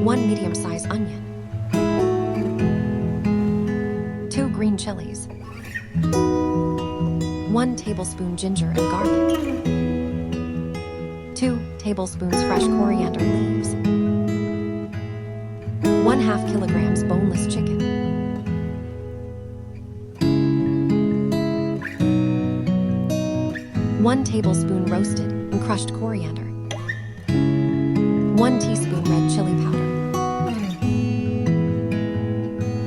One medium-sized onion. 2 green chilies. 1 tablespoon ginger and garlic. 2 tablespoons fresh coriander leaves. 1/2 kilograms boneless chicken. 1 tablespoon roasted and crushed coriander. 1 teaspoon red chili powder.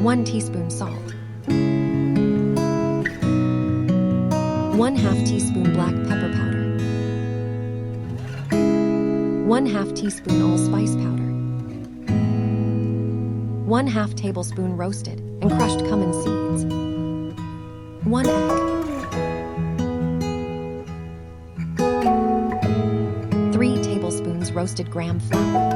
1 teaspoon salt. 1/2 teaspoon black pepper powder. 1/2 teaspoon allspice powder. 1/2 tablespoon roasted and crushed cumin seeds. 1 egg. 3 tablespoons roasted graham flour.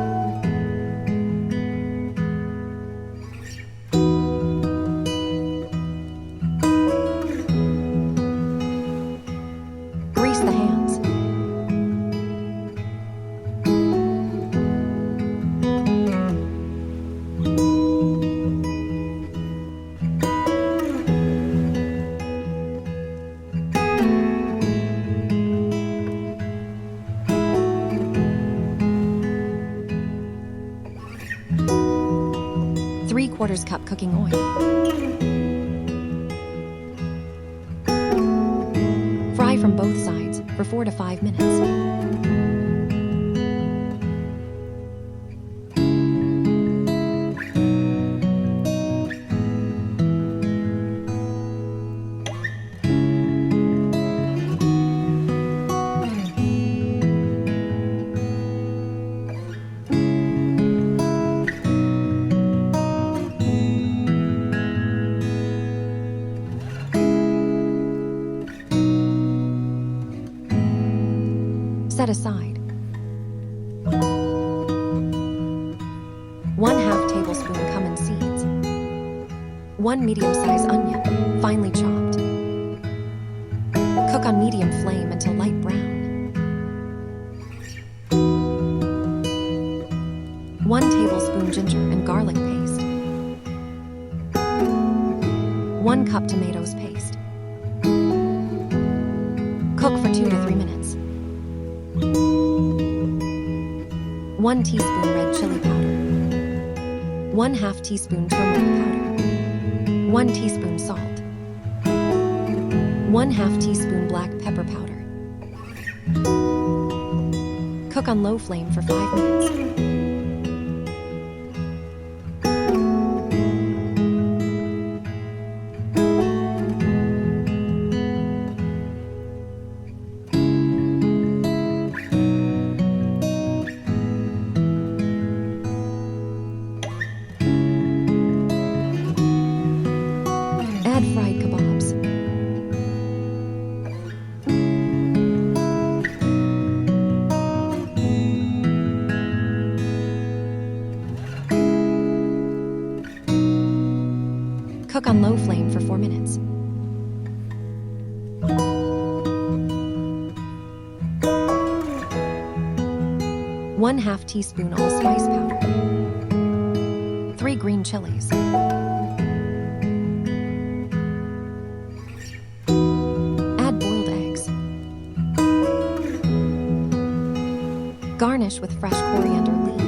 Grease the hands. Three-quarters cup cooking oil. Fry from both sides for 4 to 5 minutes. Set aside. 1/2 tablespoon cumin seeds. 1 medium-sized onion, finely chopped. Cook on medium flame until light brown. 1 tablespoon ginger and garlic paste. 1 cup tomatoes paste. Cook for 2 to 3 minutes. 1 teaspoon red chili powder. 1/2 teaspoon turmeric powder. 1 teaspoon salt. 1/2 teaspoon black pepper powder. Cook on low flame for 5 minutes. Add fried kebabs. Cook on low flame for 4 minutes. One-half teaspoon allspice powder. 3 green chilies. Add boiled eggs. Garnish with fresh coriander leaves.